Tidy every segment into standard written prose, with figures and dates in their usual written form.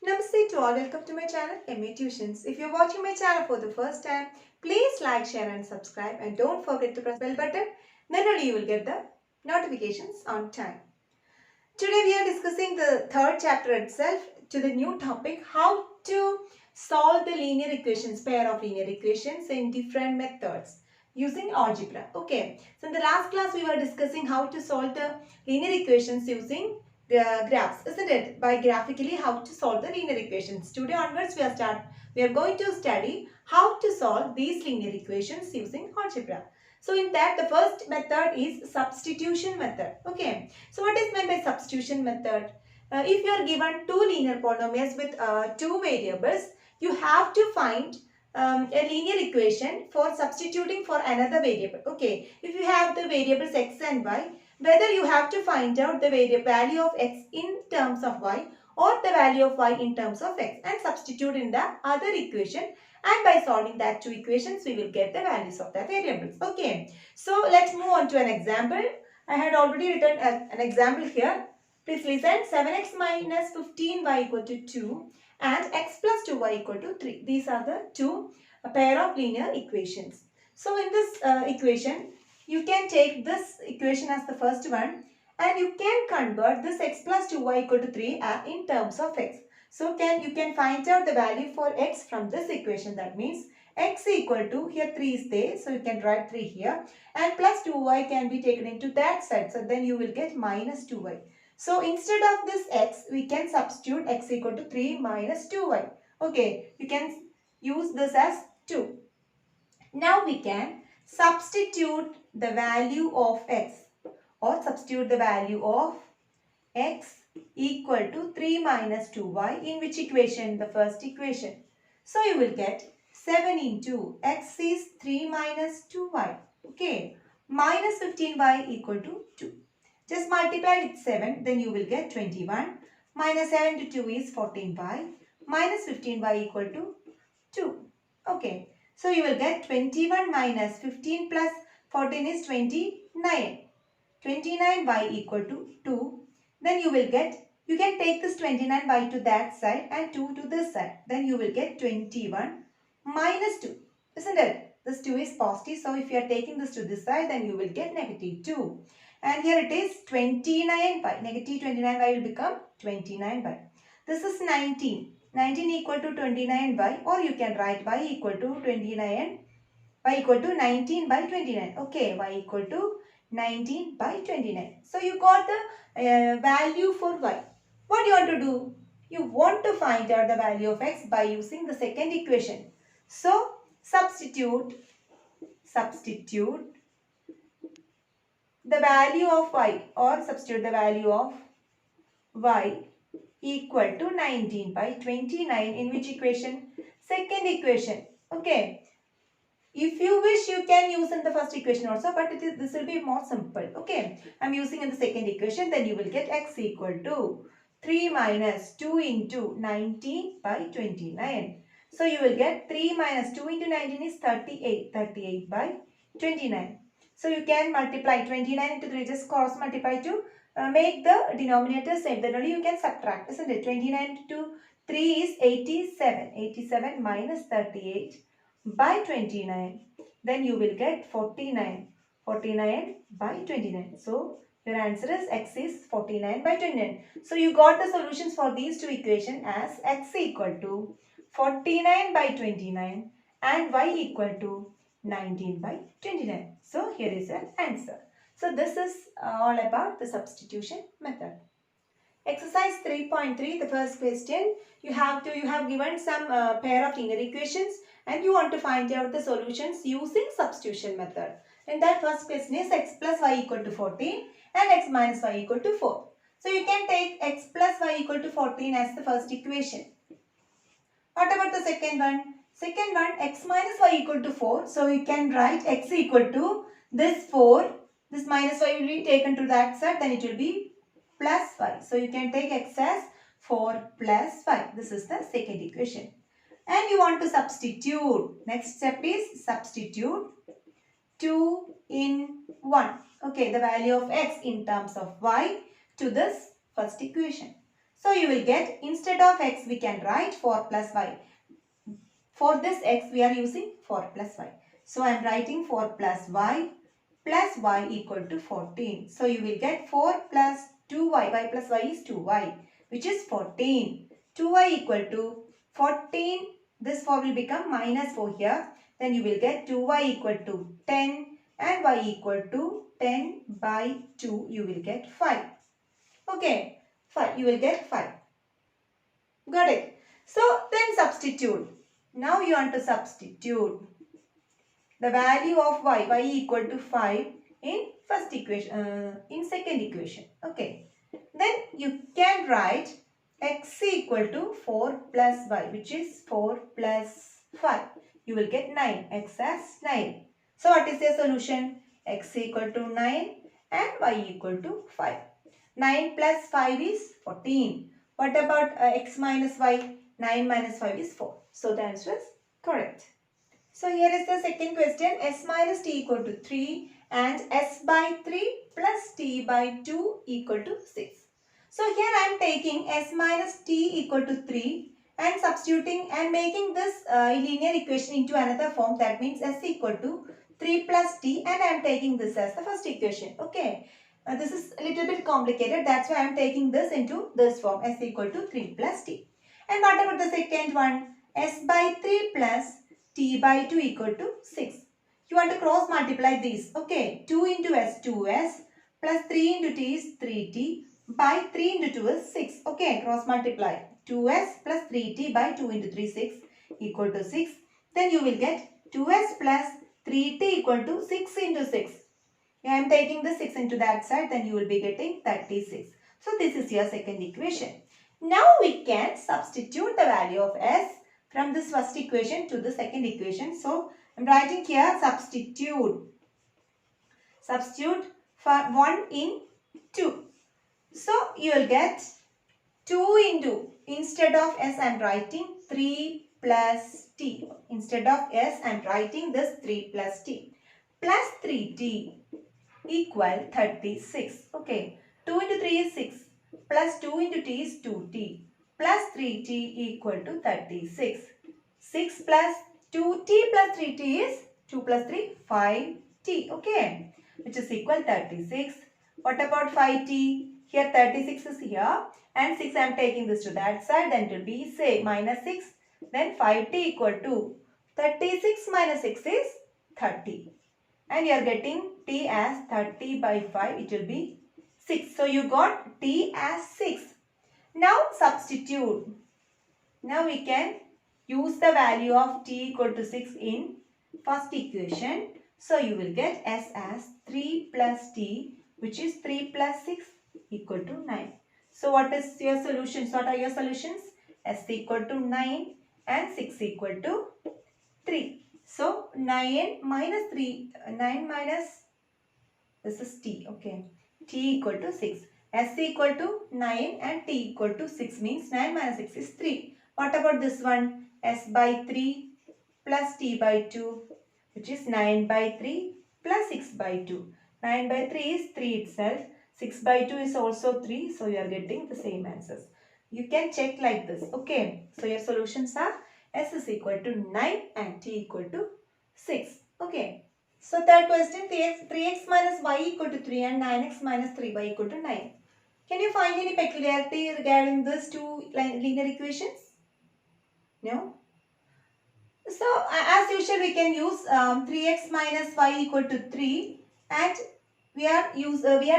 Namaste to all, welcome to my channel MA Tuitions. If you're watching my channel for the first time, please like, share and subscribe and don't forget to press bell button, then only you will get the notifications on time. Today we are discussing the third chapter itself to the new topic, how to solve the linear equations, pair of linear equations in different methods using algebra. Okay, so in the last class we were discussing how to solve the linear equations using the graphs, isn't it? By graphically how to solve the linear equations. Today onwards we are going to study how to solve these linear equations using algebra. So in that the first method is substitution method. Okay. So what is meant by substitution method? If you are given two linear polynomials with two variables, you have to find a linear equation for substituting for another variable. Okay, if you have the variables x and y, whether you have to find out the value of x in terms of y or the value of y in terms of x and substitute in the other equation, and by solving that two equations we will get the values of the variables. Okay, so let's move on to an example. I had already written an example here. Please listen. 7x minus 15y equal to 2 and x plus 2y equal to 3. These are the two pair of linear equations. So in this equation, you can take this equation as the first one and you can convert this x plus 2y equal to 3 in terms of x. So you can find out the value for x from this equation. That means x equal to, here 3 is there, so you can write 3 here, and plus 2y can be taken into that side. So then you will get minus 2y. So instead of this x, we can substitute x equal to 3 minus 2y. Okay, you can use this as 2. Now we can substitute the value of x, or substitute the value of x equal to 3 minus 2y in which equation? The first equation. So you will get 7 into x is 3 minus 2y. Okay, minus 15y equal to 2. Just multiply with 7, then you will get 21. Minus 7 to 2 is 14y. Minus 15y equal to 2. Okay, so you will get 21 minus 15 plus 14 is 29. 29y equal to 2. Then you will get, you can take this 29y to that side and 2 to this side. Then you will get 21 minus 2. Isn't it? This 2 is positive. So if you are taking this to this side, then you will get negative 2. And here it is 29y. Negative 29y will become 29y. This is 19. 19 equal to 29y, or you can write y equal to 29. Y equal to 19 by 29. Okay, y equal to 19 by 29. So you got the value for y. What do you want to do? You want to find out the value of x by using the second equation. So substitute the value of y, or substitute the value of y equal to 19 by 29 in which equation? Second equation. Okay. If you wish, you can use in the first equation also, but this will be more simple. Okay, I'm using in the second equation. Then you will get x equal to 3 minus 2 into 19 by 29. So you will get 3 minus 2 into 19 is 38. 38 by 29. So you can multiply 29 into 3, just cross multiply to make the denominator same. Then only you can subtract, isn't it? 29 to 3 is 87. 87 minus 38 by 29, then you will get 49. 49 by 29. So your answer is x is 49 by 29. So you got the solutions for these two equations as x equal to 49 by 29 and y equal to 19 by 29. So here is an answer. So this is all about the substitution method. Exercise 3.3, the first question, you have given some pair of linear equations and you want to find out the solutions using substitution method. And that first question is x plus y equal to 14 and x minus y equal to 4. So you can take x plus y equal to 14 as the first equation. What about the second one? Second one, x minus y equal to 4. So you can write x equal to this 4. This minus y will be taken to that side, then it will be plus 5. So you can take x as 4 plus 5. This is the second equation. And you want to substitute. Next step is substitute 2 in 1. Okay, the value of x in terms of y to this first equation. So you will get, instead of x we can write 4 plus y. For this x we are using 4 plus y. So I am writing 4 plus y equal to 14. So you will get 4 plus 2y, y plus y is 2y, which is 14. 2y equal to 14, this 4 will become minus 4 here. Then you will get 2y equal to 10 and y equal to 10 by 2, you will get 5. Okay, 5, you will get 5. Got it? So then substitute. Now you want to substitute the value of y equal to 5 in first equation, in second equation. Okay. Then you can write x equal to 4 plus y, which is 4 plus 5. You will get 9, x as 9. So what is your solution? X equal to 9 and y equal to 5. 9 plus 5 is 14. What about x minus y? 9 minus 5 is 4. So the answer is correct. So here is the second question. S minus t equal to 3 and s by 3 plus t by 2 equal to 6. So here I am taking s minus t equal to 3 and substituting and making this linear equation into another form. That means s equal to 3 plus t, and I am taking this as the first equation. Okay. This is a little bit complicated. That's why I am taking this into this form, s equal to 3 plus t. And what about the second one? S by 3 plus t by 2 equal to 6. You want to cross multiply these. Okay. 2 into s, 2s, plus 3 into t is 3t, by 3 into 2 is 6. Okay. Cross multiply. 2s plus 3t by 2 into 3, 6 equal to 6. Then you will get 2s plus 3t equal to 6 into 6. I am taking the 6 into that side, then you will be getting 36. So this is your second equation. Now we can substitute the value of s from this first equation to the second equation. So I am writing here substitute. Substitute for 1 in 2. So you will get 2 into, instead of s I am writing 3 plus t. Instead of s I am writing this 3 plus t. Plus 3t equal 36. Okay. 2 into 3 is 6. Plus 2 into t is 2t. Plus 3t equal to 36. 6 plus 2t plus 3t is 2 plus 3, 5t. Okay. Which is equal 36. What about 5t? Here 36 is here. And 6 I am taking this to that side. Then it will be, say, minus 6. Then 5t equal to 36 minus 6 is 30. And you are getting t as 30 by 5. It will be 6. So you got t as 6. Now substitute. Now we can use the value of t equal to 6 in first equation. So you will get s as 3 plus t, which is 3 plus 6 equal to 9. So what is your solutions? What are your solutions? S equal to 9 and 6 equal to 3. So 9 minus 3, 9 minus, this is t, okay. T equal to 6. S equal to 9 and t equal to 6 means 9 minus 6 is 3. What about this one? S by 3 plus t by 2, which is 9 by 3 plus 6 by 2. 9 by 3 is 3 itself. 6 by 2 is also 3. So you are getting the same answers. You can check like this. Okay. So your solutions are s is equal to 9 and t equal to 6. Okay. So third question, 3x minus y equal to 3 and 9x minus 3y equal to 9. Can you find any peculiarity regarding these two linear equations? No? So as usual we can use 3x minus y equal to 3, and we are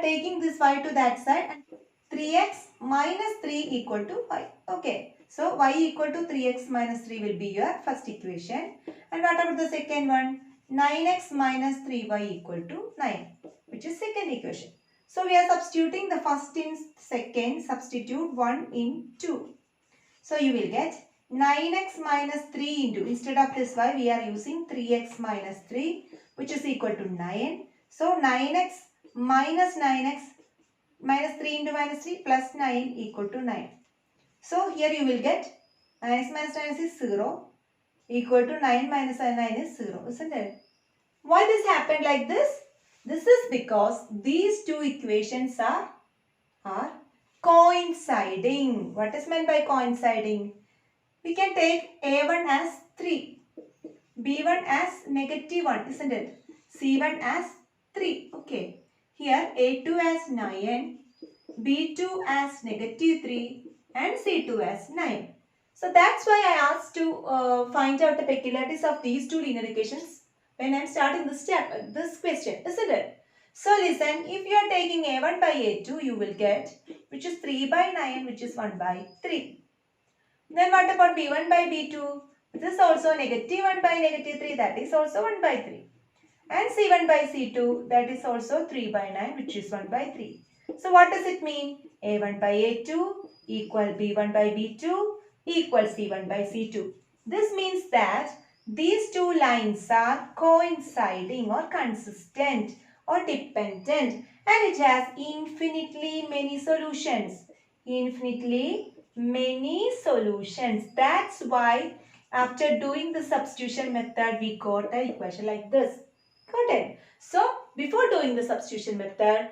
taking this y to that side, and 3x minus 3 equal to y. Okay. So y equal to 3x minus 3 will be your first equation. And what about the second one? 9x minus 3y equal to 9, which is second equation. So we are substituting the first in second, substitute 1 in 2. So you will get 9x minus 3 into, instead of this y we are using 3x minus 3, which is equal to 9. So 9x minus 3 into minus 3 plus 9 equal to 9. So here you will get 9x minus 9 is 0 equal to 9 minus 9 is 0, isn't it? Why this happened like this? This is because these two equations are coinciding. What is meant by coinciding? We can take A1 as 3, B1 as -1, isn't it? C1 as 3. Okay. Here A2 as 9, B2 as -3 and C2 as 9. So that's why I asked to find out the peculiarities of these two linear equations when I'm starting this question, isn't it? So listen, if you are taking A1 by A2, you will get which is 3 by 9, which is 1 by 3. Then what about B1 by B2? This is also -1 by -3, that is also 1 by 3. And C1 by C2, that is also 3 by 9, which is 1 by 3. So what does it mean? A1 by A2 equal B1 by B2 equal C1 by C2. This means that these two lines are coinciding or consistent or dependent, and it has infinitely many solutions. Infinitely many solutions. That's why after doing the substitution method, we got an equation like this. Got it? So, before doing the substitution method,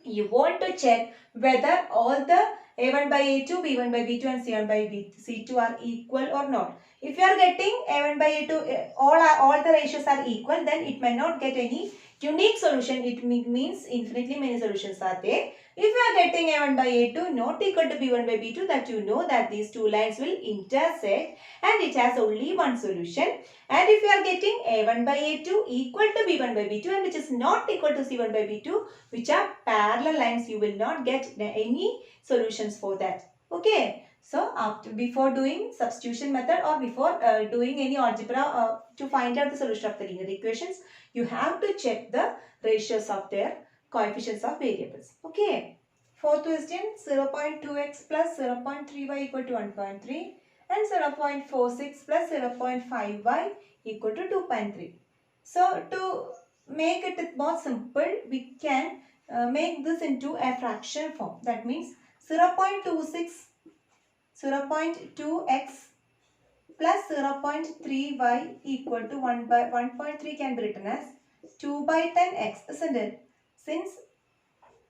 you want to check whether all the A1 by A2, B1 by B2 and C1 by C2 are equal or not. If you are getting A1 by A2, all the ratios are equal, then it may not get any unique solution. It means infinitely many solutions are there. If you are getting A1 by A2 not equal to B1 by B2, that you know that these two lines will intersect and it has only one solution. And if you are getting A1 by A2 equal to B1 by B2 and which is not equal to C1 by B2, which are parallel lines, you will not get any solutions for that. Okay. So, before doing substitution method or before doing any algebra to find out the solution of the linear equations, you have to check the ratios of their coefficients of variables. Okay. Fourth question, 0.2x plus 0.3y equal to 1.3 and 0.46 plus 0.5y equal to 2.3. So, to make it more simple, we can make this into a fraction form. That means 0.26, 0.2x plus 0.3y equal to 1 by 1.3 can be written as 2 by 10x, isn't it? Since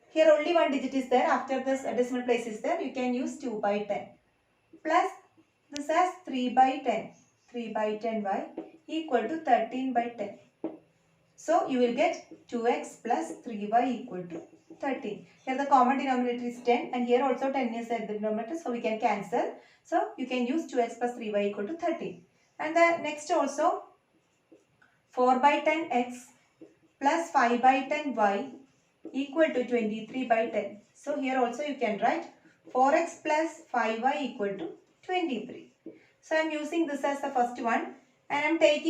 here only one digit is there, after this decimal place is there, you can use 2 by 10 plus this as 3 by 10. 3 by 10y equal to 13 by 10. So, you will get 2x plus 3y equal to 13. Here the common denominator is 10 and here also 10 is at the denominator. So, we can cancel. So, you can use 2x plus 3y equal to 13. And the next also 4 by 10x plus 5 by 10y equal to 23 by 10. So, here also you can write 4x plus 5y equal to 23. So, I am using this as the first one and I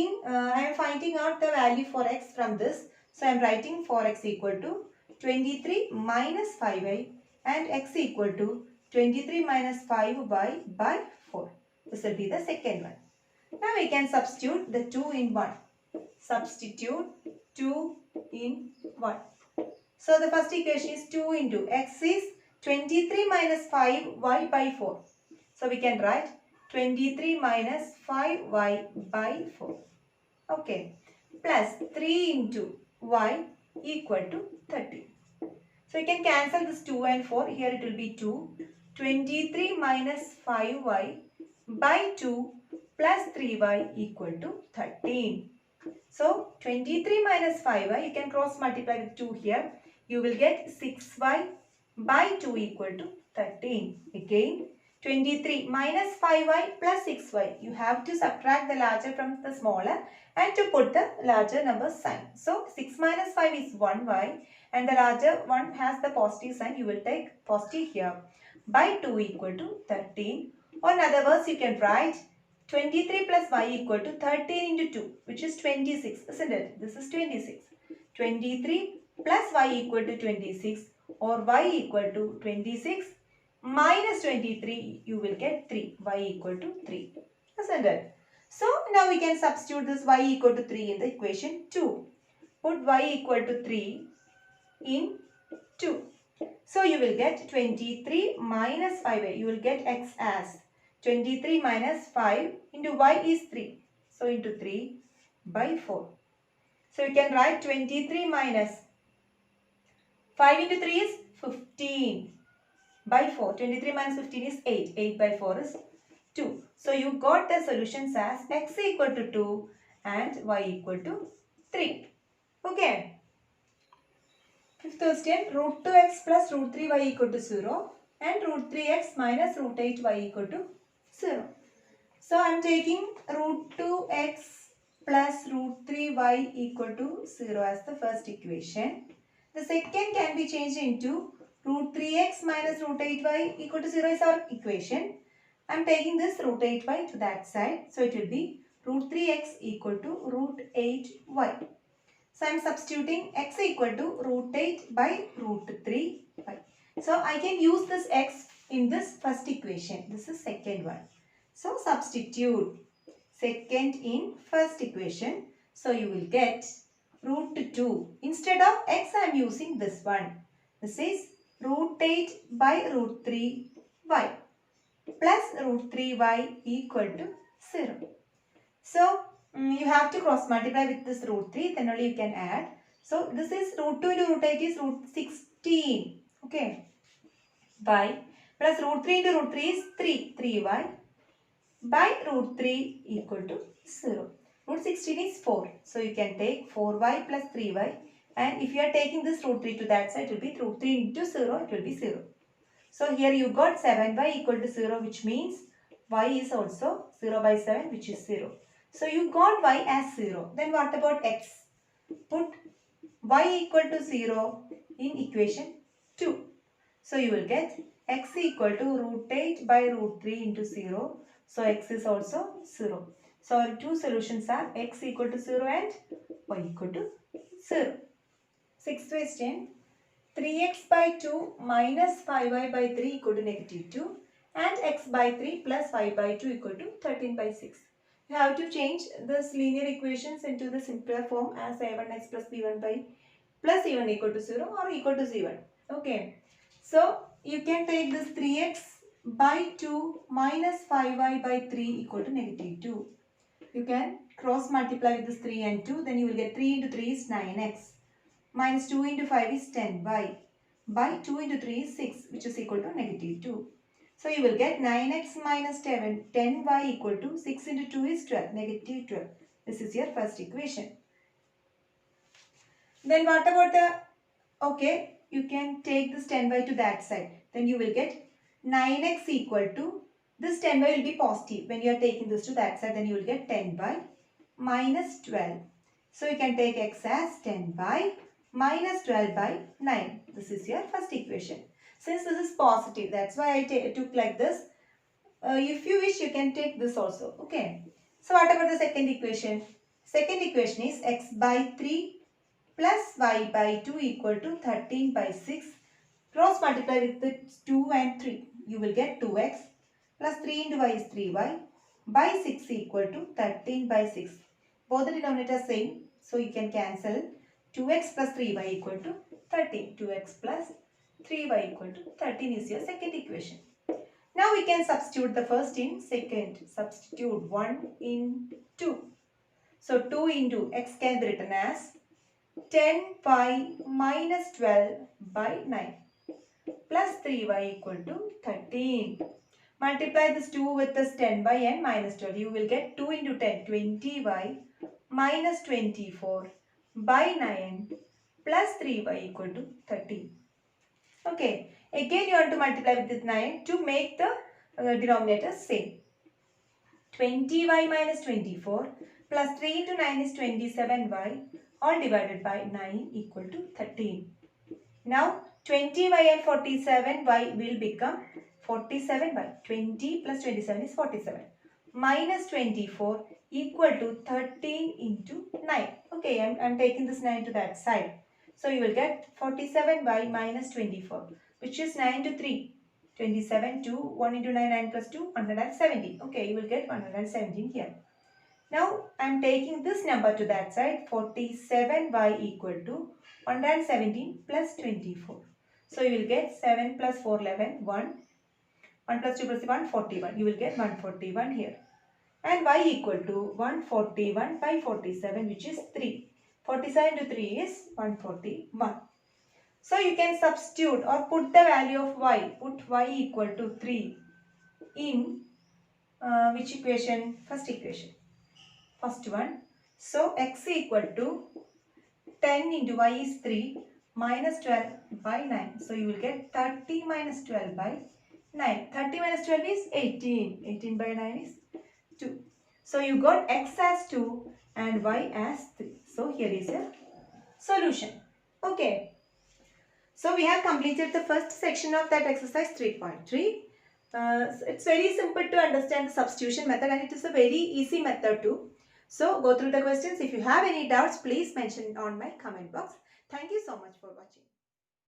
am finding out the value for x from this. So, I am writing 4x equal to 23 minus 5y and x equal to 23 minus 5y by 4. This will be the second one. Now, we can substitute the 2 in 1. Substitute 2 in 1. So, the first equation is 2 into x is 23 minus 5y by 4. So, we can write 23 minus 5y by 4. Okay. Plus 3 into y equal to 30. So, you can cancel this 2 and 4. Here it will be 2. 23 minus 5y by 2 plus 3y equal to 13. So, 23 minus 5y, you can cross multiply with 2 here. You will get 6y by 2 equal to 13. Again, 23 minus 5y plus 6y. You have to subtract the larger from the smaller and to put the larger number sign. So, 6 minus 5 is 1y and the larger one has the positive sign. You will take positive here by 2 equal to 13. Or in other words, you can write 23 plus y equal to 13 into 2, which is 26, isn't it? This is 26. 23 plus y equal to 26 or y equal to 26 minus 23, you will get 3. Y equal to 3, isn't it? So, now we can substitute this y equal to 3 in the equation 2. Put y equal to 3 in 2. So, you will get 23 minus 5y. You will get x as 23 minus 5 into y is 3. So, into 3 by 4. So, you can write 23 minus 5 into 3 is 15. by 4. 23 minus 15 is 8. 8 by 4 is 2. So you got the solutions as x equal to 2 and y equal to 3. Okay. Fifth question, root 2x plus root 3y equal to 0 and root 3x minus root 8y equal to 0. So I am taking root 2x plus root 3y equal to 0 as the first equation. The second can be changed into root 3x minus root 8y equal to 0 is our equation. I am taking this root 8y to that side. So it will be root 3x equal to root 8y. So I am substituting x equal to root 8 by root 3y. So I can use this x in this first equation. This is second one. So substitute second in first equation. So you will get root 2. Instead of x I am using this one. This is root 8 by root 3y plus root 3y equal to 0. So you have to cross multiply with this root 3, then only you can add. So this is root 2 into root 8 is root 16. Okay. Y plus root 3 into root 3 is 3y by root 3 equal to 0. Root 16 is 4. So you can take 4y plus 3y, and if you are taking this root 3 to that side, it will be root 3 into 0, it will be 0. So here you got 7y equal to 0, which means y is also 0 by 7, which is 0. So you got y as 0. Then what about x? Put y equal to 0 in equation 2. So you will get x equal to root 8 by root 3 into 0. So x is also 0. So our two solutions are x equal to 0 and y equal to 0. Sixth question. 3x by 2 minus 5y by 3 equal to negative 2 and x by 3 plus y by 2 equal to 13 by 6. You have to change this linear equations into the simpler form as a1x plus b1 by plus c1 equal to 0 or equal to c1. Okay. So you can take this 3x by 2 minus 5y by 3 equal to negative 2. You can cross multiply with this 3 and 2, then you will get 3 into 3 is 9x. Minus 2 into 5 is 10y. By 2 into 3 is 6, which is equal to negative 2. So you will get 9x minus 10y equal to 6 into 2 is 12, negative 12. This is your first equation. Then what about the, okay, you can take this 10y to that side. Then you will get 9x equal to, this 10y will be positive. When you are taking this to that side, then you will get 10y minus 12. So you can take x as 10y minus 12 by 9. This is your first equation. Since this is positive, that's why I took like this. If you wish, you can take this also. Okay. So what about the second equation? Second equation is x by 3 plus y by 2 equal to 13 by 6. Cross multiply with the 2 and 3. You will get 2x plus 3 into y is 3y by 6 equal to 13 by 6. Both the denominators same. So you can cancel 2x plus 3y equal to 13. 2x plus 3y equal to 13 is your second equation. Now we can substitute the first in second. Substitute 1 in 2. So 2 into x can be written as 10y minus 12 by 9 plus 3y equal to 13. Multiply this 2 with this 10y and minus 12. You will get 2 into 10, 20y minus 24 by 9 plus 3y equal to 13. Okay. Again you want to multiply with this 9 to make the denominator same. 20y minus 24 plus 3 into 9 is 27y all divided by 9 equal to 13. Now 20y and 47y will become 47y. 20 plus 27 is 47. Minus 24 equal to 13 into 9. Okay, I'm taking this 9 to that side. So you will get 47y minus 24, which is 9 to 3. 27 to 1 into 9, 9 plus 2, 170. Okay, you will get 117 here. Now I am taking this number to that side. 47y equal to 117 plus 24. So you will get 7 plus 4, 11, 1. 1 plus 2 plus 1, 41. You will get 141 here. And y equal to 141 by 47, which is 3. 47 to 3 is 141. So you can substitute or put the value of y. Put y equal to 3 in which equation? First equation. First one. So x equal to 10 into y is 3 minus 12 by 9. So you will get 30 minus 12 by 9. 30 minus 12 is 18. 18 by 9 is 2. So you got x as 2 and y as 3. So here is a solution. Okay. So we have completed the first section of that exercise 3.3. It's very simple to understand the substitution method and it is a very easy method too. So go through the questions. If you have any doubts, please mention on my comment box. Thank you so much for watching.